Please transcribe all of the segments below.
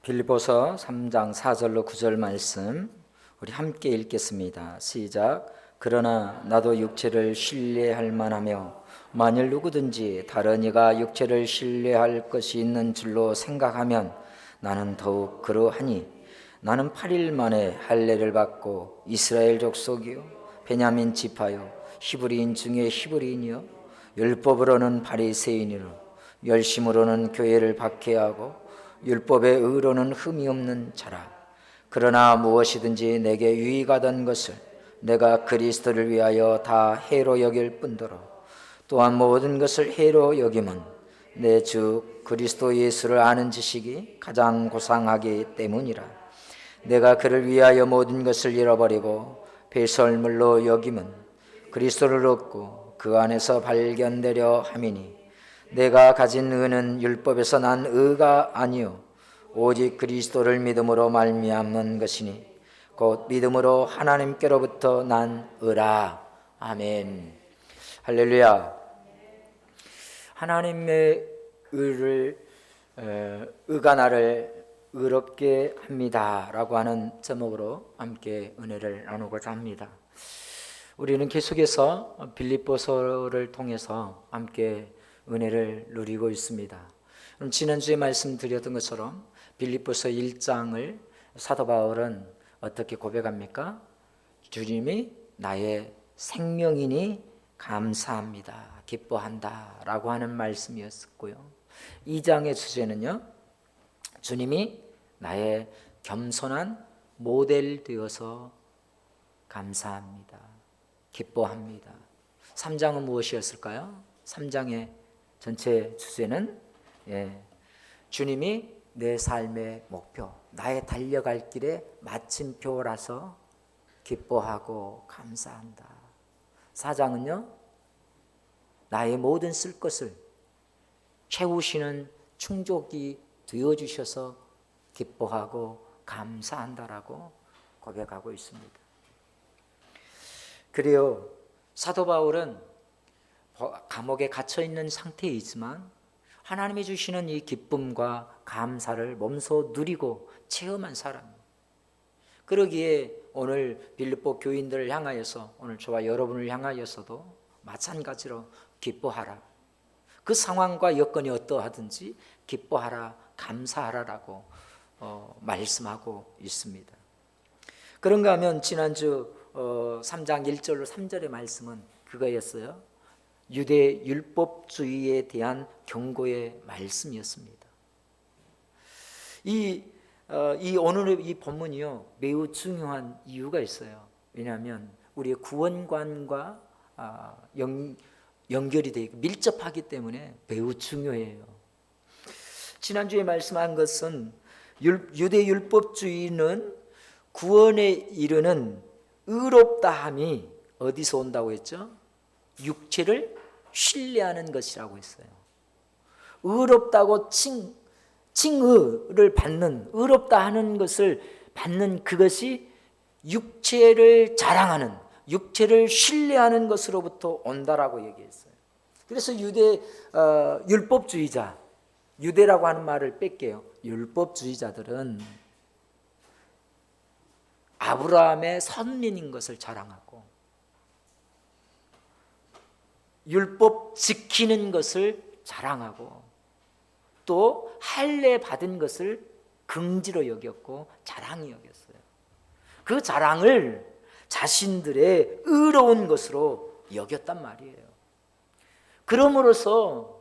빌립보서 3장 4절로 9절 말씀 우리 함께 읽겠습니다. 시작. 그러나 나도 육체를 신뢰할 만하며 만일 누구든지 다른 이가 육체를 신뢰할 것이 있는 줄로 생각하면 나는 더욱 그러하니 나는 8일 만에 할례를 받고 이스라엘 족속이요 베냐민 지파요 히브리인 중에 히브리인이요 율법으로는 바리새인이요 열심으로는 교회를 박해하고 율법의 의로는 흠이 없는 자라. 그러나 무엇이든지 내게 유익하던 것을 내가 그리스도를 위하여 다 해로 여길 뿐더러 또한 모든 것을 해로 여김은 내 주 그리스도 예수를 아는 지식이 가장 고상하기 때문이라. 내가 그를 위하여 모든 것을 잃어버리고 배설물로 여김은 그리스도를 얻고 그 안에서 발견되려 함이니 내가 가진 의는 율법에서 난 의가 아니요 오직 그리스도를 믿음으로 말미암는 것이니 곧 믿음으로 하나님께로부터 난 의라. 아멘. 할렐루야. 하나님의 의가 나를 의롭게 합니다라고 하는 제목으로 함께 은혜를 나누고자 합니다. 우리는 계속해서 빌립보서를 통해서 함께 은혜를 누리고 있습니다. 그럼 지난주에 말씀드렸던 것처럼 빌립보서 1장을 사도 바울은 어떻게 고백합니까? 주님이 나의 생명이니 감사합니다, 기뻐한다 라고 하는 말씀이었고요. 2장의 주제는요, 주님이 나의 겸손한 모델 되어서 감사합니다, 기뻐합니다. 3장은 무엇이었을까요? 3장의 전체 주제는 주님이 내 삶의 목표, 나의 달려갈 길의 마침표라서 기뻐하고 감사한다. 4장은요, 나의 모든 쓸 것을 채우시는 충족이 되어주셔서 기뻐하고 감사한다라고 고백하고 있습니다. 그래요, 사도 바울은 감옥에 갇혀 있는 상태이지만 하나님이 주시는 이 기쁨과 감사를 몸소 누리고 체험한 사람입니다. 그러기에 오늘 빌립보 교인들을 향하여서, 오늘 저와 여러분을 향하여서도 마찬가지로 기뻐하라. 그 상황과 여건이 어떠하든지 기뻐하라, 감사하라라고 말씀하고 있습니다. 그런가 하면 지난주 3장 1절로 3절의 말씀은 그거였어요. 유대 율법주의에 대한 경고의 말씀이었습니다. 오늘의 이 본문이요, 매우 중요한 이유가 있어요. 왜냐하면 우리의 구원관과 연결이 되어 밀접하기 때문에 매우 중요해요. 지난주에 말씀한 것은 유대 율법주의는 구원에 이르는 의롭다함이 어디서 온다고 했죠? 육체를 신뢰하는 것이라고 했어요. 의롭다고 칭의를 받는, 의롭다 하는 것을 받는 그것이 육체를 자랑하는, 육체를 신뢰하는 것으로부터 온다라고 얘기했어요. 그래서 유대 율법주의자, 유대라고 하는 말을 뺄게요. 율법주의자들은 아브라함의 선민인 것을 자랑하고 율법 지키는 것을 자랑하고 또 할례 받은 것을 긍지로 여겼고 자랑이 여겼어요. 그 자랑을 자신들의 의로운 것으로 여겼단 말이에요. 그러므로서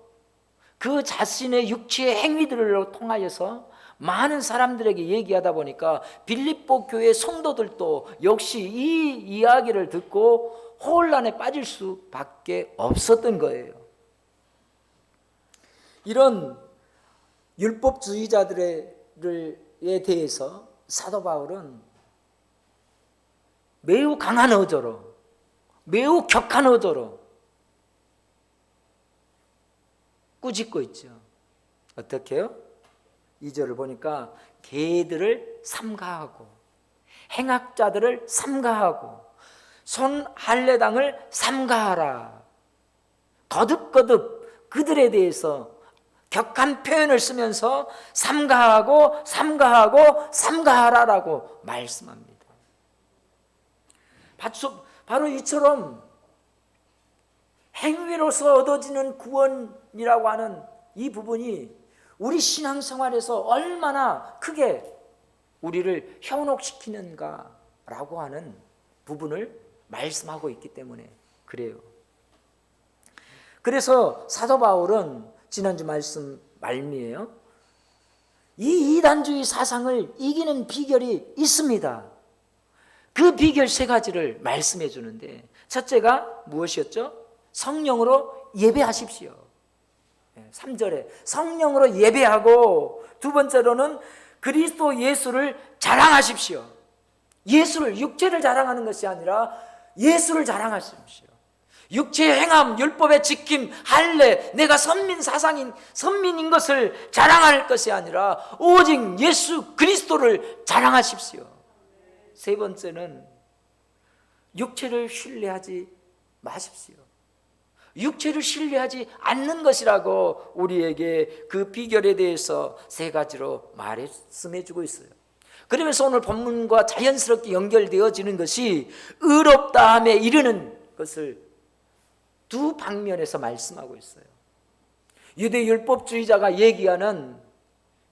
그 자신의 육체의 행위들을 통하여서 많은 사람들에게 얘기하다 보니까 빌립보 교회 성도들도 역시 이 이야기를 듣고 혼란에 빠질 수밖에 없었던 거예요. 이런 율법주의자들에 대해서 사도 바울은 매우 강한 어조로, 매우 격한 어조로 꾸짖고 있죠. 어떻게 해요? 2절을 보니까 개들을 삼가하고 행악자들을 삼가하고 손 할례당을 삼가하라. 거듭거듭 그들에 대해서 격한 표현을 쓰면서 삼가하고 삼가하고 삼가하라라고 말씀합니다. 바로 이처럼 행위로서 얻어지는 구원이라고 하는 이 부분이 우리 신앙생활에서 얼마나 크게 우리를 현혹시키는가라고 하는 부분을 말씀하고 있기 때문에 그래요. 그래서 사도 바울은 지난주 말씀 말미에요, 이 이단주의 사상을 이기는 비결이 있습니다. 그 비결 세 가지를 말씀해 주는데, 첫째가 무엇이었죠? 성령으로 예배하십시오. 3절에 성령으로 예배하고, 두 번째로는 그리스도 예수를 자랑하십시오. 예수를, 육체를 자랑하는 것이 아니라 예수를 자랑하십시오. 육체의 행함, 율법의 지킴, 할례, 내가 선민인 것을 자랑할 것이 아니라 오직 예수 그리스도를 자랑하십시오. 세 번째는 육체를 신뢰하지 마십시오. 육체를 신뢰하지 않는 것이라고 우리에게 그 비결에 대해서 세 가지로 말씀해 주고 있어요. 그러면서 오늘 본문과 자연스럽게 연결되어지는 것이 의롭다함에 이르는 것을 두 방면에서 말씀하고 있어요. 유대 율법주의자가 얘기하는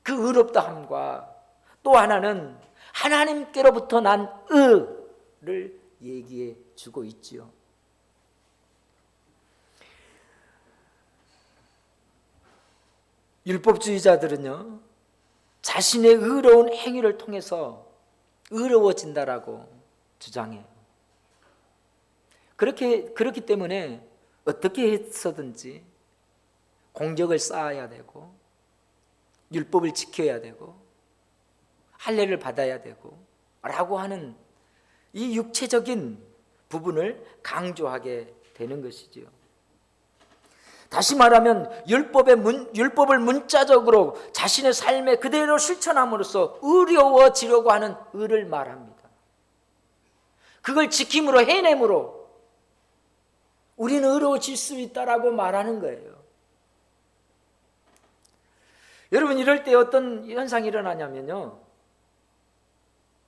그 의롭다함과 또 하나는 하나님께로부터 난 의를 얘기해 주고 있지요. 율법주의자들은요, 자신의 의로운 행위를 통해서 의로워진다라고 주장해요. 그렇기 때문에 어떻게 해서든지 공적을 쌓아야 되고, 율법을 지켜야 되고, 할례를 받아야 되고 라고 하는 이 육체적인 부분을 강조하게 되는 것이지요. 다시 말하면 율법을 문자적으로 자신의 삶에 그대로 실천함으로써 의로워지려고 하는 의를 말합니다. 그걸 지킴으로, 해냄으로 우리는 의로워질 수 있다라고 말하는 거예요. 여러분, 이럴 때 어떤 현상이 일어나냐면요,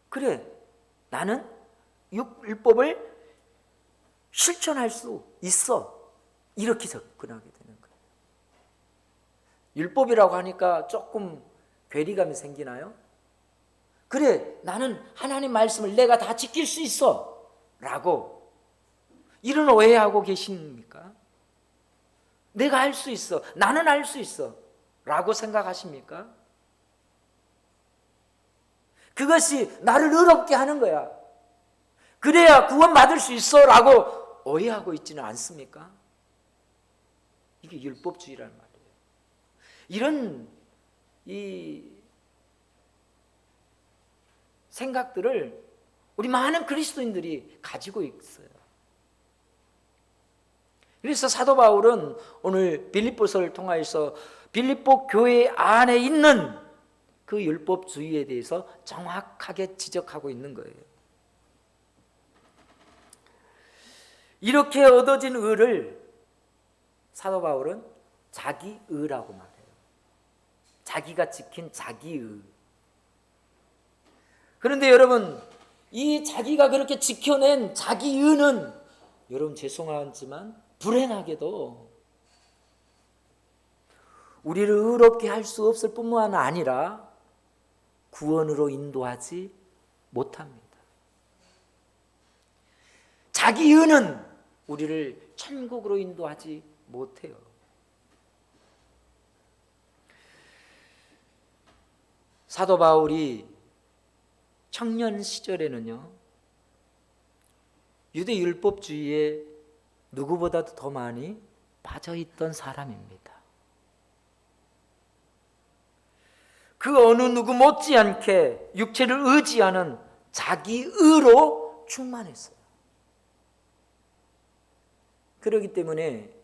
그래, 나는 율법을 실천할 수 있어, 이렇게 접근하게 되는 거예요. 율법이라고 하니까 조금 괴리감이 생기나요? 그래, 나는 하나님 말씀을 내가 다 지킬 수 있어 라고 이런 오해하고 계십니까? 내가 할 수 있어, 나는 할 수 있어 라고 생각하십니까? 그것이 나를 의롭게 하는 거야, 그래야 구원받을 수 있어 라고 오해하고 있지는 않습니까? 이게 율법주의라는 말이에요. 이런 이 생각들을 우리 많은 그리스도인들이 가지고 있어요. 그래서 사도 바울은 오늘 빌립보서를 통하여서 빌립보 교회 안에 있는 그 율법주의에 대해서 정확하게 지적하고 있는 거예요. 이렇게 얻어진 의를 사도 바울은 자기의라고 말해요. 자기가 지킨 자기의. 그런데 여러분, 이 자기가 그렇게 지켜낸 자기의는, 여러분 죄송하지만 불행하게도 우리를 의롭게 할 수 없을 뿐만 아니라 구원으로 인도하지 못합니다. 자기의는 우리를 천국으로 인도하지 못해요. 사도 바울이 청년 시절에는요, 유대 율법주의에 누구보다도 더 많이 빠져있던 사람입니다. 그 어느 누구 못지않게 육체를 의지하는 자기의로 충만했어요. 그렇기 때문에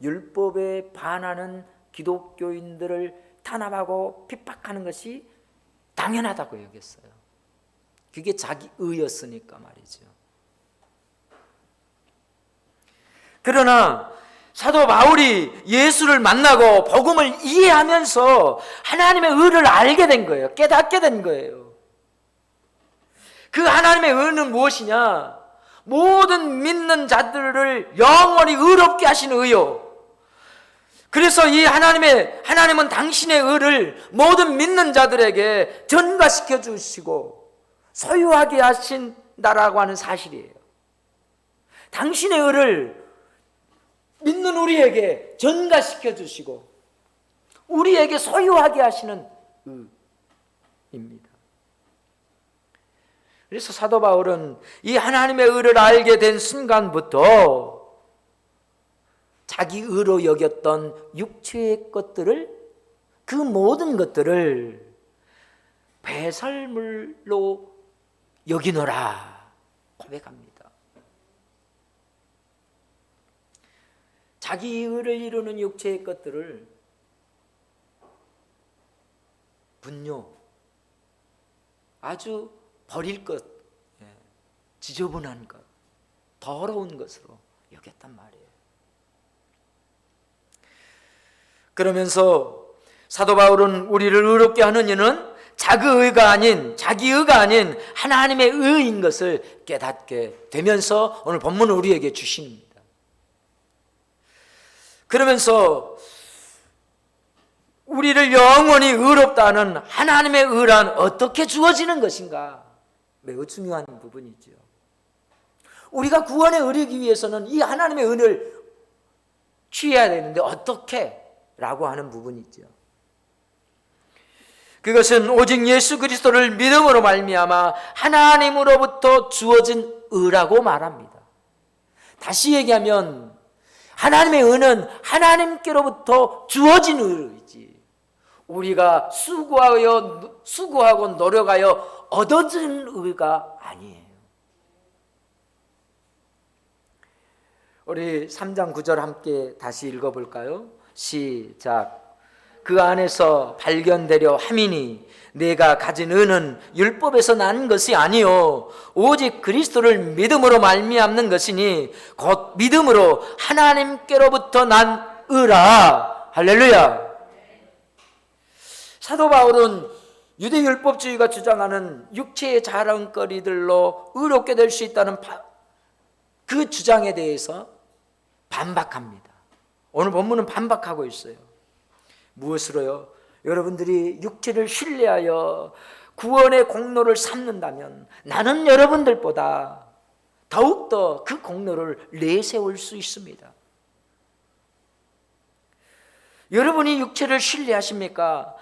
율법에 반하는 기독교인들을 탄압하고 핍박하는 것이 당연하다고 여겼어요. 그게 자기의였으니까 말이죠. 그러나 사도 바울이 예수를 만나고 복음을 이해하면서 하나님의 의를 알게 된 거예요. 깨닫게 된 거예요. 그 하나님의 의는 무엇이냐? 모든 믿는 자들을 영원히 의롭게 하시는 의요. 그래서 이 하나님은 당신의 의를 모든 믿는 자들에게 전가시켜 주시고 소유하게 하신다라고 하는 사실이에요. 당신의 의를 믿는 우리에게 전가시켜 주시고 우리에게 소유하게 하시는 의입니다. 그래서 사도 바울은 이 하나님의 의를 알게 된 순간부터 자기 의로 여겼던 육체의 것들을, 그 모든 것들을 배설물로 여기노라 고백합니다. 자기 의를 이루는 육체의 것들을 분뇨, 아주 버릴 것, 지저분한 것, 더러운 것으로 여겼단 말이에요. 그러면서 사도 바울은 우리를 의롭게 하는 이는 자기의가 아닌 하나님의 의인 것을 깨닫게 되면서 오늘 본문을 우리에게 주십니다. 그러면서 우리를 영원히 의롭다 하는 하나님의 의란 어떻게 주어지는 것인가? 매우 중요한 부분이죠. 우리가 구원에 이르기 위해서는 이 하나님의 은을 취해야 되는데 어떻게? 라고 하는 부분이죠. 그것은 오직 예수 그리스도를 믿음으로 말미암아 하나님으로부터 주어진 의라고 말합니다. 다시 얘기하면 하나님의 의는 하나님께로부터 주어진 의이지 우리가 수고하고 노력하여 얻어진 의가 아니에요. 우리 3장 9절 함께 다시 읽어볼까요? 시작. 그 안에서 발견되려 함이니 내가 가진 의는 율법에서 난 것이 아니요 오직 그리스도를 믿음으로 말미암는 것이니 곧 믿음으로 하나님께로부터 난 의라. 할렐루야. 사도 바울은 유대율법주의가 주장하는 육체의 자랑거리들로 의롭게 될 수 있다는 그 주장에 대해서 반박합니다. 오늘 본문은 반박하고 있어요. 무엇으로요? 여러분들이 육체를 신뢰하여 구원의 공로를 삼는다면 나는 여러분들보다 더욱더 그 공로를 내세울 수 있습니다. 여러분이 육체를 신뢰하십니까?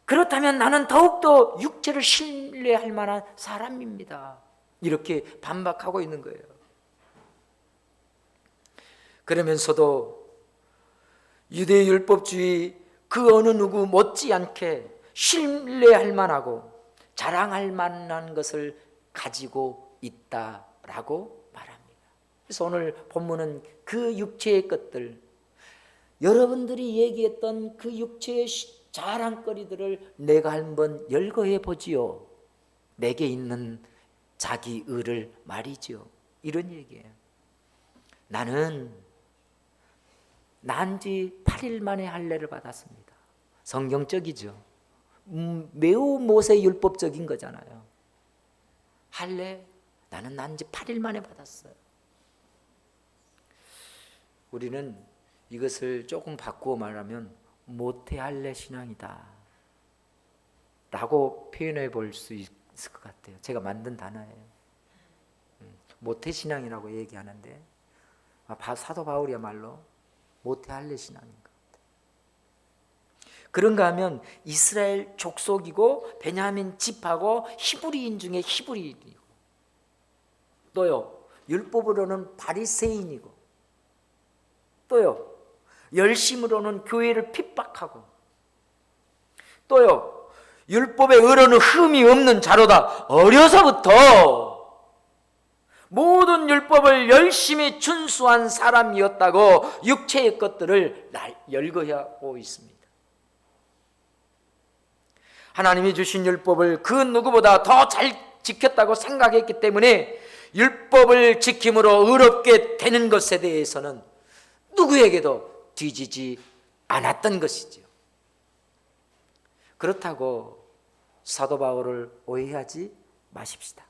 그렇다면 나는 더욱더 육체를 신뢰할 만한 사람입니다. 이렇게 반박하고 있는 거예요. 그러면서도 유대율법주의 그 어느 누구 못지않게 신뢰할 만하고 자랑할 만한 것을 가지고 있다라고 말합니다. 그래서 오늘 본문은 그 육체의 것들, 여러분들이 얘기했던 그 육체의 자랑거리들을 내가 한번 열거해 보지요. 내게 있는 자기 의를 말이지요. 이런 얘기예요. 나는 난지 8일 만에 할례를 받았습니다. 성경적이죠. 매우 모세율법적인 거잖아요. 할례 나는 난지 8일 만에 받았어요. 우리는 이것을 조금 바꾸어 말하면 모태 할례 신앙이다 라고 표현해 볼 수 있을 것 같아요. 제가 만든 단어예요. 모태 신앙이라고 얘기하는데 사도 바울이야말로 모태 할례 신앙인 것 같아요. 그런가 하면 이스라엘 족속이고 베냐민 집하고 히브리인 중에 히브리인이고 또요 율법으로는 바리새인이고 또요 열심으로는 교회를 핍박하고 또요 율법의 의로는 흠이 없는 자로다. 어려서부터 모든 율법을 열심히 준수한 사람이었다고 육체의 것들을 열거하고 있습니다. 하나님이 주신 율법을 그 누구보다 더 잘 지켰다고 생각했기 때문에 율법을 지킴으로 의롭게 되는 것에 대해서는 누구에게도 뒤지지 않았던 것이죠. 그렇다고 사도 바울을 오해하지 마십시다.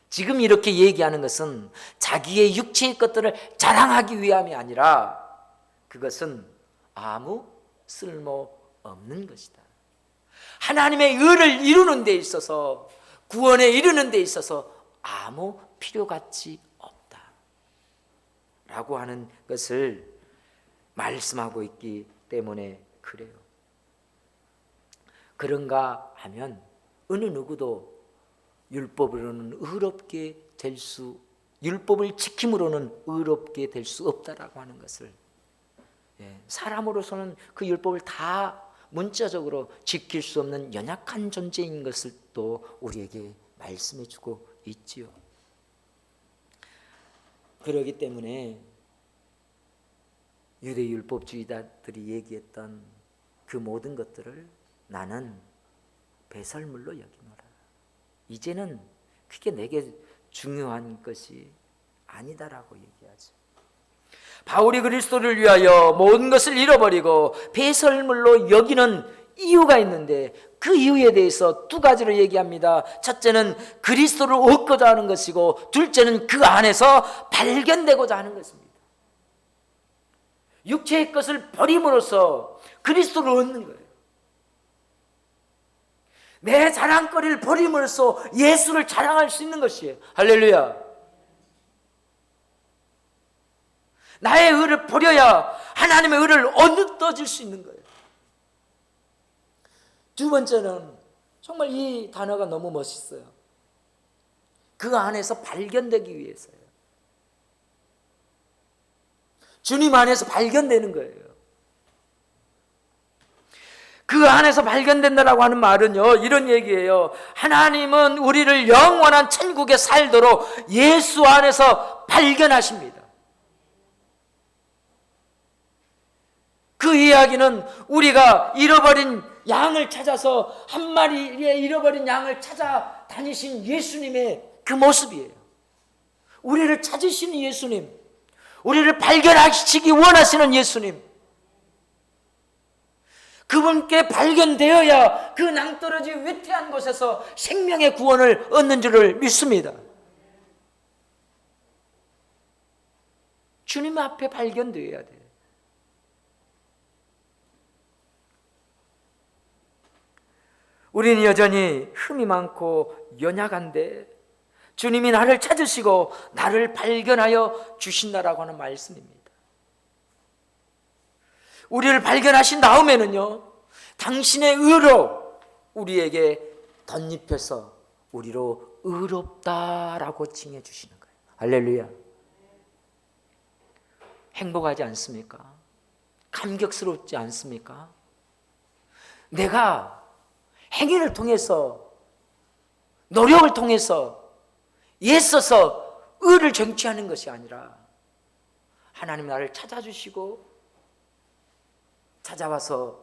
지금 이렇게 얘기하는 것은 자기의 육체의 것들을 자랑하기 위함이 아니라 그것은 아무 쓸모 없는 것이다. 하나님의 의를 이루는 데 있어서, 구원에 이르는 데 있어서 아무 필요가치 없다 라고 하는 것을 말씀하고 있기 때문에 그래요. 그런가 하면 어느 누구도 율법으로는 의롭게 될 수, 율법을 지킴으로는 의롭게 될 수 없다라고 하는 것을, 사람으로서는 그 율법을 다 문자적으로 지킬 수 없는 연약한 존재인 것을 또 우리에게 말씀해 주고 있지요. 그렇기 때문에 유대 율법주의자들이 얘기했던 그 모든 것들을 나는 배설물로 여기노라. 이제는 그게 내게 중요한 것이 아니다라고 얘기하죠. 바울이 그리스도를 위하여 모든 것을 잃어버리고 배설물로 여기는 이유가 있는데 그 이유에 대해서 두 가지로 얘기합니다. 첫째는 그리스도를 얻고자 하는 것이고, 둘째는 그 안에서 발견되고자 하는 것입니다. 육체의 것을 버림으로써 그리스도를 얻는 거예요. 내 자랑거리를 버림으로써 예수를 자랑할 수 있는 것이에요. 할렐루야. 나의 의를 버려야 하나님의 의를 얻어질 수 있는 거예요. 두 번째는 정말 이 단어가 너무 멋있어요. 그 안에서 발견되기 위해서요. 주님 안에서 발견되는 거예요. 그 안에서 발견된다라고 하는 말은요, 이런 얘기예요. 하나님은 우리를 영원한 천국에 살도록 예수 안에서 발견하십니다. 그 이야기는 우리가 잃어버린 양을 찾아서, 한 마리의 잃어버린 양을 찾아 다니신 예수님의 그 모습이에요. 우리를 찾으시는 예수님, 우리를 발견하시기 원하시는 예수님, 그분께 발견되어야 그 낭떠러지 위태한 곳에서 생명의 구원을 얻는 줄을 믿습니다. 주님 앞에 발견되어야 돼요. 우리는 여전히 흠이 많고 연약한데 주님이 나를 찾으시고 나를 발견하여 주신다라고 하는 말씀입니다. 우리를 발견하신 다음에는요, 당신의 의로 우리에게 덧입혀서 우리로 의롭다라고 칭해 주시는 거예요. 할렐루야. 행복하지 않습니까? 감격스럽지 않습니까? 내가 행위를 통해서, 노력을 통해서 애써서 의를 쟁취하는 것이 아니라 하나님 나를 찾아주시고 찾아와서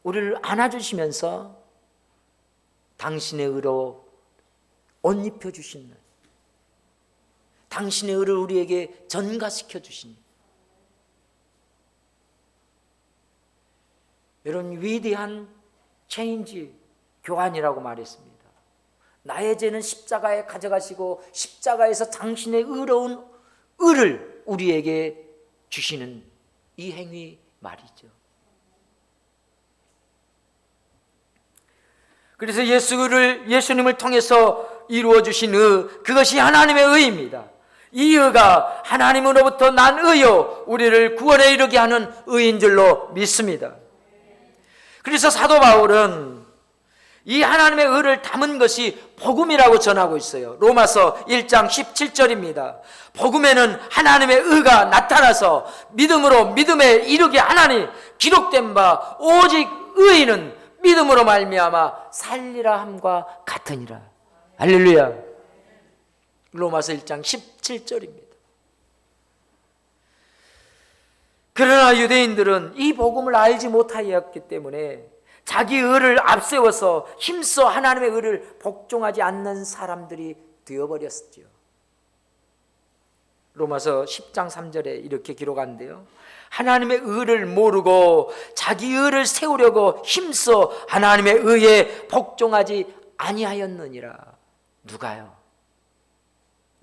우리를 안아주시면서 당신의 의로 옷 입혀주시는, 당신의 의를 우리에게 전가시켜 주신 이런 위대한 체인지, 교환이라고 말했습니다. 나의 죄는 십자가에 가져가시고 십자가에서 당신의 의로운 의를 우리에게 주시는 이 행위 말이죠. 그래서 예수님을 통해서 이루어 주신 의, 그것이 하나님의 의입니다. 이 의가 하나님으로부터 난 의요, 우리를 구원에 이르게 하는 의인 줄로 믿습니다. 그래서 사도 바울은 이 하나님의 의를 담은 것이 복음이라고 전하고 있어요. 로마서 1장 17절입니다. 복음에는 하나님의 의가 나타나서 믿음으로 믿음에 이르게 하나니 기록된 바 오직 의인은 믿음으로 말미암아 살리라 함과 같으니라. 할렐루야. 로마서 1장 17절입니다. 그러나 유대인들은 이 복음을 알지 못하였기 때문에 자기 의를 앞세워서 힘써 하나님의 의를 복종하지 않는 사람들이 되어버렸죠. 로마서 10장 3절에 이렇게 기록한대요. 하나님의 의를 모르고 자기 의를 세우려고 힘써 하나님의 의에 복종하지 아니하였느니라. 누가요?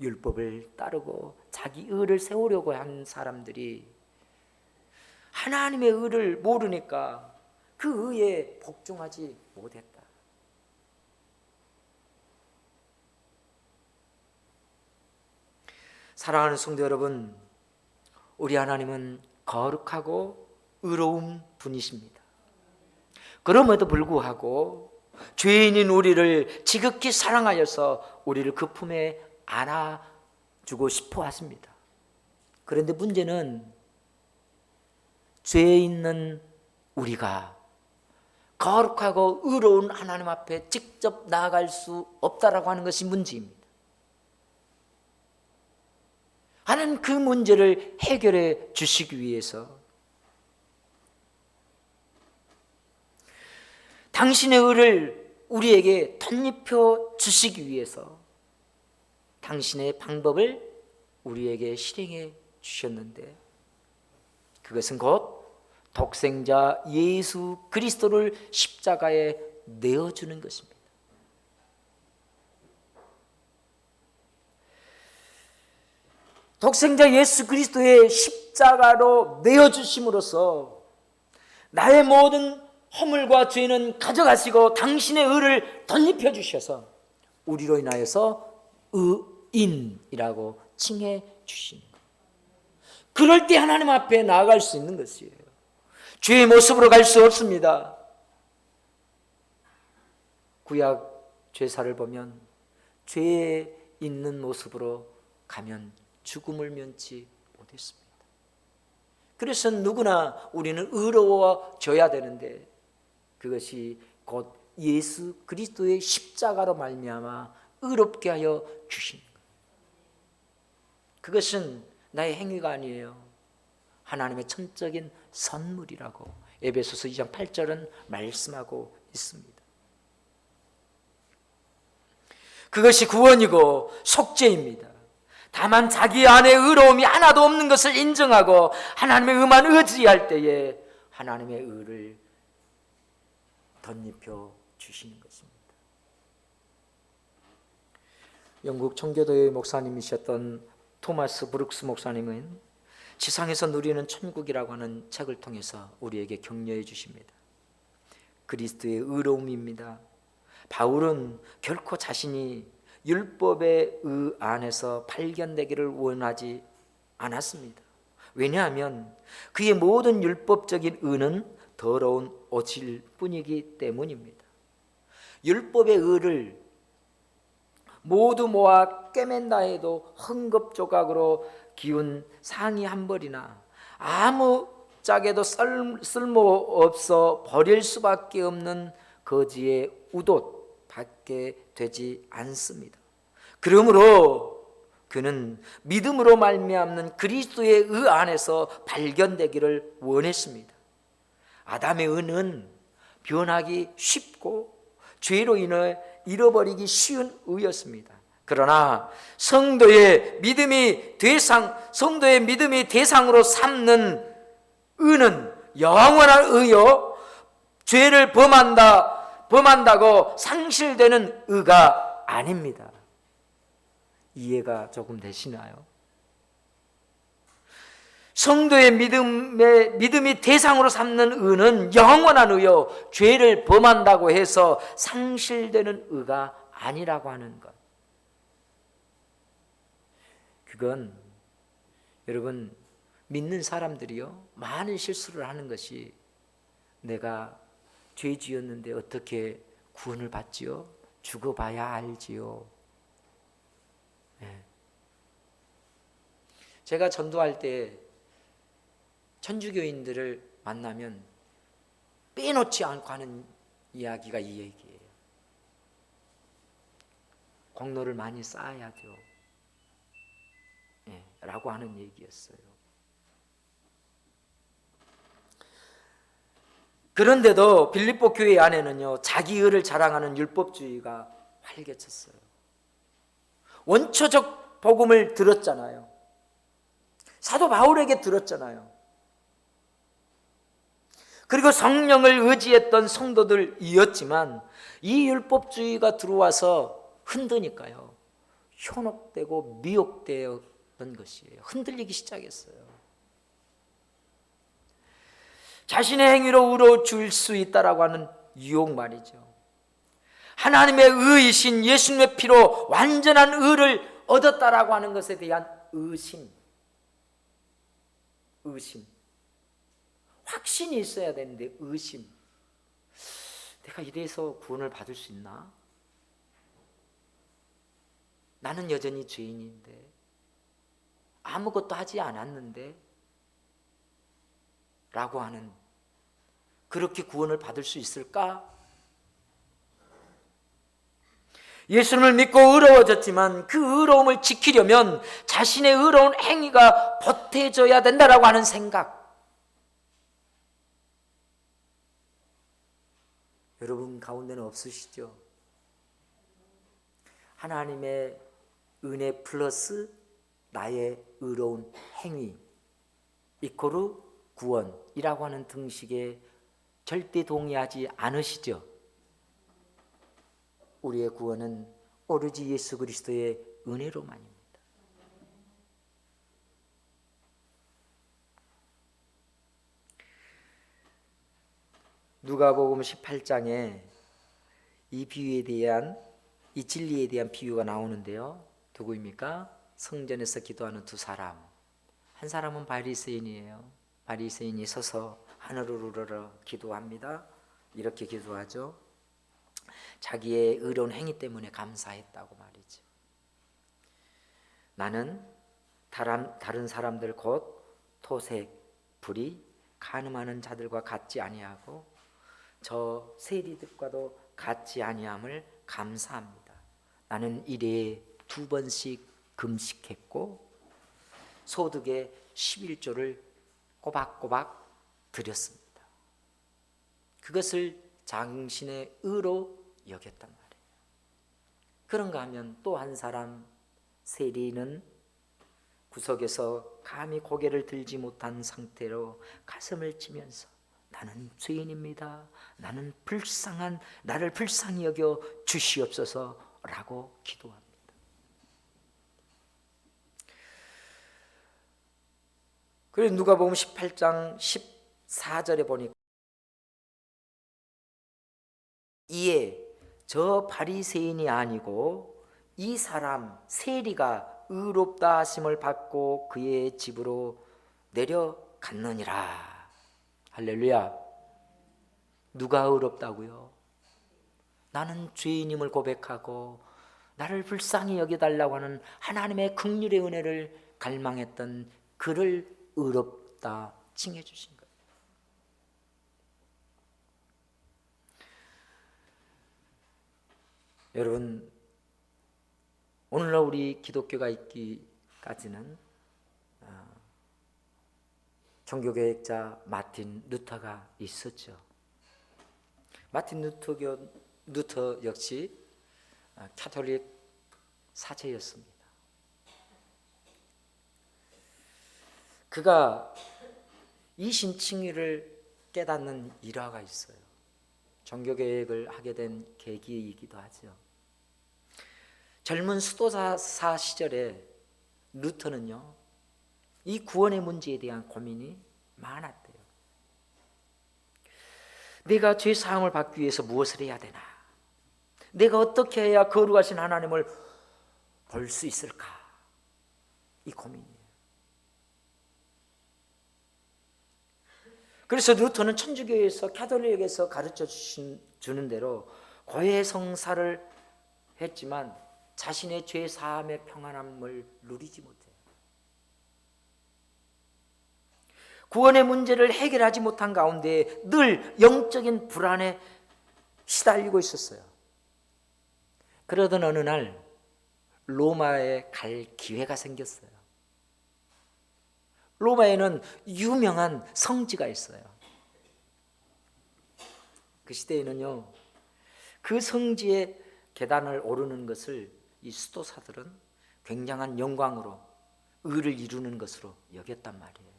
율법을 따르고 자기 의를 세우려고 한 사람들이 하나님의 의를 모르니까 그 의에 복종하지 못했다. 사랑하는 성도 여러분, 우리 하나님은 거룩하고 의로운 분이십니다. 그럼에도 불구하고 죄인인 우리를 지극히 사랑하여서 우리를 그 품에 안아주고 싶어 하십니다. 그런데 문제는 죄에 있는 우리가 거룩하고 의로운 하나님 앞에 직접 나아갈 수 없다라고 하는 것이 문제입니다. 하나님 그 문제를 해결해 주시기 위해서 당신의 의를 우리에게 덧입혀 주시기 위해서 당신의 방법을 우리에게 실행해 주셨는데 그것은 곧 독생자 예수 그리스도를 십자가에 내어주는 것입니다. 독생자 예수 그리스도의 십자가로 내어주심으로써 나의 모든 허물과 죄는 가져가시고 당신의 의를 덧입혀 주셔서 우리로 인하여서 의인이라고 칭해 주시는 것. 그럴 때 하나님 앞에 나아갈 수 있는 것이에요. 죄의 모습으로 갈 수 없습니다. 구약 죄사를 보면 죄에 있는 모습으로 가면 죽음을 면치 못했습니다. 그래서 누구나 우리는 의로워져야 되는데 그것이 곧 예수 그리스도의 십자가로 말미암아 의롭게 하여 주신 것. 그것은 나의 행위가 아니에요. 하나님의 천적인 선물이라고 에베소서 2장 8절은 말씀하고 있습니다. 그것이 구원이고 속죄입니다. 다만 자기 안에 의로움이 하나도 없는 것을 인정하고 하나님의 의만 의지할 때에 하나님의 의를 덧입혀 주시는 것입니다. 영국 청교도의 목사님이셨던 토마스 브룩스 목사님은 지상에서 누리는 천국이라고 하는 책을 통해서 우리에게 격려해 주십니다. 그리스도의 의로움입니다. 바울은 결코 자신이 율법의 의 안에서 발견되기를 원하지 않았습니다. 왜냐하면 그의 모든 율법적인 의는 더러운 오질 뿐이기 때문입니다. 율법의 의를 모두 모아 꿰맨다 해도 헝겊 조각으로 기운 상의 한 벌이나 아무 짝에도 쓸모없어 버릴 수밖에 없는 거지의 우돛 밖에 되지 않습니다. 그러므로 그는 믿음으로 말미암는 그리스도의 의 안에서 발견되기를 원했습니다. 아담의 의는 변하기 쉽고 죄로 인해 잃어버리기 쉬운 의였습니다. 그러나 성도의 믿음이 대상으로 삼는 의는 영원한 의요, 죄를 범한다고 상실되는 의가 아닙니다. 이해가 조금 되시나요? 성도의 믿음이 대상으로 삼는 의는 영원한 의요, 죄를 범한다고 해서 상실되는 의가 아니라고 하는 것. 그건 여러분 믿는 사람들이요 많은 실수를 하는 것이 내가 죄 지었는데 어떻게 구원을 받지요? 죽어봐야 알지요. 네. 제가 전도할 때 천주교인들을 만나면 빼놓지 않고 하는 이야기가 이 얘기예요. 공로를 많이 쌓아야죠. 네, 라고 하는 얘기였어요. 그런데도 빌립보 교회 안에는요 자기 의를 자랑하는 율법주의가 활개쳤어요. 원초적 복음을 들었잖아요. 사도 바울에게 들었잖아요. 그리고 성령을 의지했던 성도들이었지만 이 율법주의가 들어와서 흔드니까요, 현혹되고 미혹되었던 것이에요. 흔들리기 시작했어요. 자신의 행위로 의로워질 수 있다라고 하는 유혹 말이죠. 하나님의 의이신 예수님의 피로 완전한 의를 얻었다라고 하는 것에 대한 의심. 확신이 있어야 되는데 의심. 내가 이래서 구원을 받을 수 있나? 나는 여전히 죄인인데, 아무것도 하지 않았는데 라고 하는, 그렇게 구원을 받을 수 있을까? 예수님을 믿고 의로워졌지만 그 의로움을 지키려면 자신의 의로운 행위가 보태져야 된다라고 하는 생각. 여러분 가운데는 없으시죠? 하나님의 은혜 플러스 나의 의로운 행위 이코르 구원이라고 하는 등식에 절대 동의하지 않으시죠? 우리의 구원은 오로지 예수 그리스도의 은혜로만입니다. 누가복음 18장에 이 비유에 대한, 이 진리에 대한 비유가 나오는데요. 누구입니까? 성전에서 기도하는 두 사람. 한 사람은 바리새인이에요. 바리새인이 서서 하늘을 우러러 기도합니다. 이렇게 기도하죠. 자기의 의로운 행위 때문에 감사했다고 말이죠. 나는 다른 사람들 곧 토색, 불의, 간음하는 자들과 같지 아니하고 저 세리들과도 같지 아니함을 감사합니다. 나는 일에 2번씩 금식했고 소득의 11조를 꼬박꼬박 드렸습니다. 그것을 당신의 의로 여겼단 말이에요. 그런가 하면 또 한 사람 세리는 구석에서 감히 고개를 들지 못한 상태로 가슴을 치면서 나는 죄인입니다. 나를 불쌍히 여겨 주시옵소서라고 기도합니다. 그래서 누가복음 18장 14절에 보니까 이에 저 바리새인이 아니고 이 사람 세리가 의롭다 하심을 받고 그의 집으로 내려갔느니라. 할렐루야. 누가 의롭다고요? 나는 죄인임을 고백하고 나를 불쌍히 여겨달라고 하는 하나님의 긍휼의 은혜를 갈망했던 그를 의롭다 칭해 주신 거예요. 여러분, 오늘날 우리 기독교가 있기까지는 종교개혁자 마틴 루터가 있었죠. 마틴 루터 역시 카톨릭 사제였습니다. 그가 이신칭의를 깨닫는 일화가 있어요. 종교개혁을 하게 된 계기이기도 하죠. 젊은 수도사 시절에 루터는요, 이 구원의 문제에 대한 고민이 많았대요. 내가 죄 사함을 받기 위해서 무엇을 해야 되나? 내가 어떻게 해야 거룩하신 하나님을 볼 수 있을까? 이 고민이에요. 그래서 루터는 천주교에서 가톨릭에서 가르쳐 주는 대로 고해성사를 했지만 자신의 죄 사함의 평안함을 누리지 못해요. 구원의 문제를 해결하지 못한 가운데 늘 영적인 불안에 시달리고 있었어요. 그러던 어느 날 로마에 갈 기회가 생겼어요. 로마에는 유명한 성지가 있어요. 그 시대에는요, 그 성지의 계단을 오르는 것을 이 수도사들은 굉장한 영광으로 의를 이루는 것으로 여겼단 말이에요.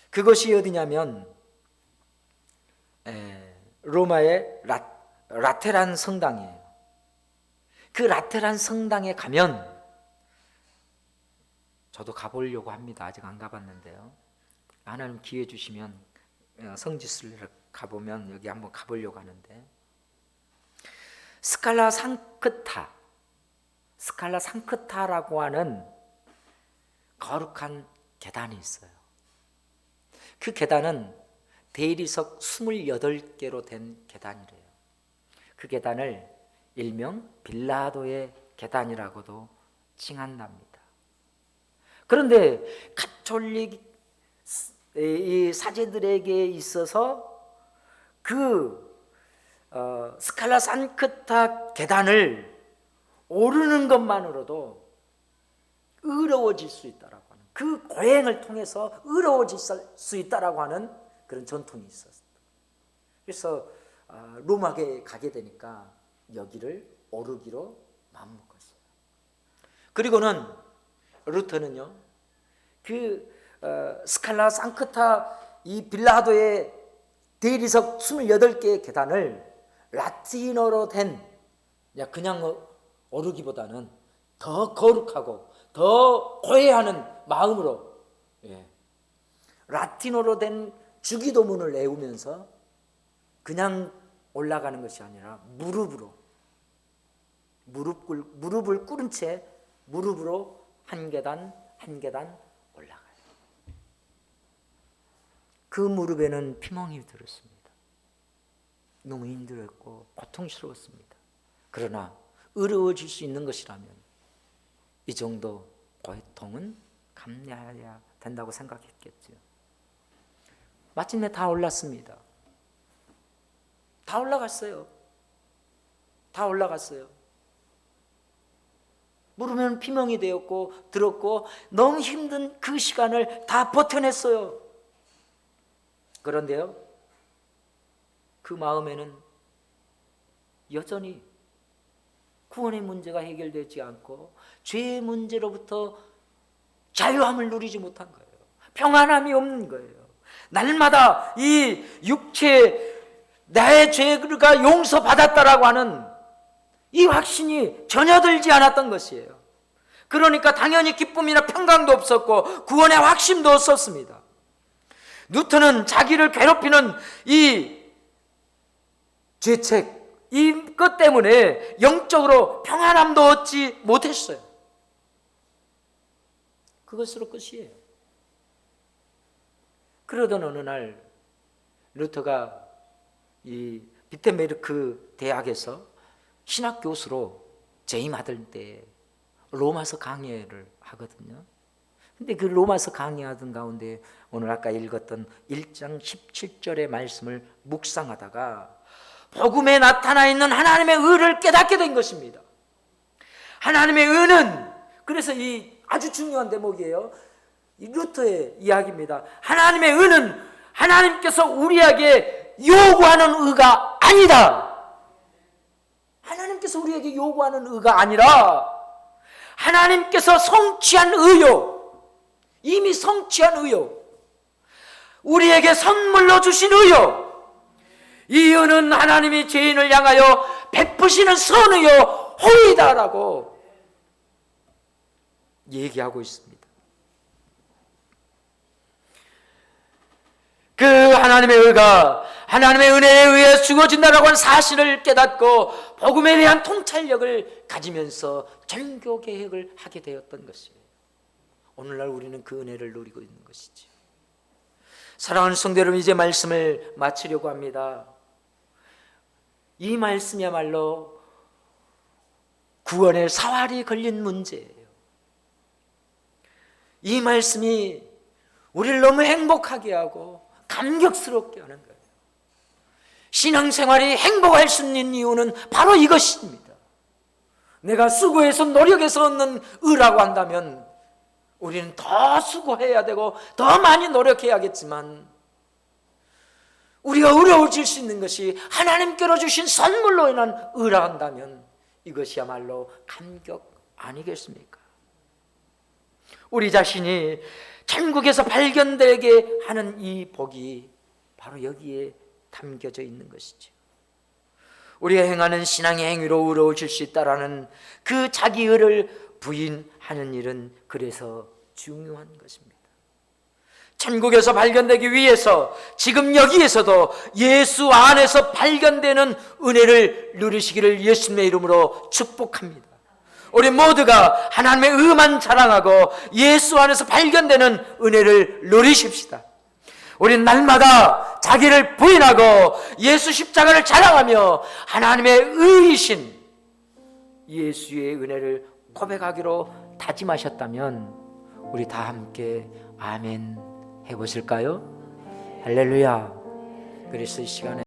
그것이 어디냐면 로마의 라테란 성당이에요. 그 라테란 성당에 가면, 저도 가보려고 합니다. 아직 안 가봤는데요. 하나님 기회 주시면 성지순례를 가보면 여기 한번 가보려고 하는데, 스칼라 상크타라고 하는 거룩한 계단이 있어요. 그 계단은 대리석 28개로 된 계단이래요. 그 계단을 일명 빌라도의 계단이라고도 칭한답니다. 그런데 가톨릭 이 사제들에게 있어서 그 스칼라 산크타 계단을 오르는 것만으로도 의로워질 수 있다라고 하는, 그 고행을 통해서 의로워질 수 있다라고 하는 그런 전통이 있었어요. 그래서 로마에 가게 되니까 여기를 오르기로 마음먹었어요. 그리고는 루터는요, 그 스칼라 상크타 이 빌라도의 대리석 28개의 계단을 라틴어로 된, 그냥 오르기보다는 더 거룩하고 더 고해하는 마음으로 라틴어로 된 주기도문을 외우면서 그냥 올라가는 것이 아니라 무릎을 꿇은 채 무릎으로 한 계단 한 계단 올라가요. 그 무릎에는 피멍이 들었습니다. 너무 힘들었고 고통스러웠습니다. 그러나 의로워질 수 있는 것이라면 이 정도 고통은 감내해야 된다고 생각했겠죠. 마침내 다 올랐습니다. 다 올라갔어요. 무릎에는 피멍이 되었고 들었고 너무 힘든 그 시간을 다 버텨냈어요. 그런데요, 그 마음에는 여전히 구원의 문제가 해결되지 않고 죄의 문제로부터 자유함을 누리지 못한 거예요. 평안함이 없는 거예요. 날마다 이 육체, 나의 죄가 용서받았다라고 하는 이 확신이 전혀 들지 않았던 것이에요. 그러니까 당연히 기쁨이나 평강도 없었고 구원의 확신도 없었습니다. 루터는 자기를 괴롭히는 이 죄책, 이 것 때문에 영적으로 평안함도 얻지 못했어요. 그것으로 끝이에요. 그러던 어느 날 루터가 이 비텐베르크 대학에서 신학 교수로 재임하던 때 로마서 강의를 하거든요. 근데 그 로마서 강의하던 가운데 오늘 아까 읽었던 1장 17절의 말씀을 묵상하다가 복음에 나타나 있는 하나님의 의를 깨닫게 된 것입니다. 하나님의 의는, 그래서 이 아주 중요한 대목이에요. 이 루터의 이야기입니다. 하나님의 의는 하나님께서 우리에게 요구하는 의가 아니다. 하나님께서 우리에게 요구하는 의가 아니라 하나님께서 성취한 의요, 이미 성취한 의요, 우리에게 선물로 주신 의요, 이 의는 하나님이 죄인을 향하여 베푸시는 선의요 호의다라고 얘기하고 있습니다. 그 하나님의 의가 하나님의 은혜에 의해 주어진다라고 하는 사실을 깨닫고 복음에 대한 통찰력을 가지면서 전교 개혁을 하게 되었던 것이에요. 오늘날 우리는 그 은혜를 누리고 있는 것이죠. 사랑하는 성도 여러분, 이제 말씀을 마치려고 합니다. 이 말씀이야말로 구원의 사활이 걸린 문제예요. 이 말씀이 우리를 너무 행복하게 하고 감격스럽게 하는 거예요. 신앙생활이 행복할 수 있는 이유는 바로 이것입니다. 내가 수고해서 노력해서 얻는 의라고 한다면 우리는 더 수고해야 되고 더 많이 노력해야겠지만, 우리가 의로워질 수 있는 것이 하나님께로 주신 선물로 인한 의라 한다면 이것이야말로 감격 아니겠습니까? 우리 자신이 천국에서 발견되게 하는 이 복이 바로 여기에 담겨져 있는 것이죠. 우리가 행하는 신앙의 행위로 의로워질 수 있다라는 그 자기의를 부인하는 일은 그래서 중요한 것입니다. 천국에서 발견되기 위해서 지금 여기에서도 예수 안에서 발견되는 은혜를 누리시기를 예수님의 이름으로 축복합니다. 우리 모두가 하나님의 의만 자랑하고 예수 안에서 발견되는 은혜를 누리십시다. 우리는 날마다 자기를 부인하고 예수 십자가를 자랑하며 하나님의 의이신 예수의 은혜를 고백하기로 다짐하셨다면 우리 다 함께 아멘 해보실까요? 할렐루야. 그래서 이 시간에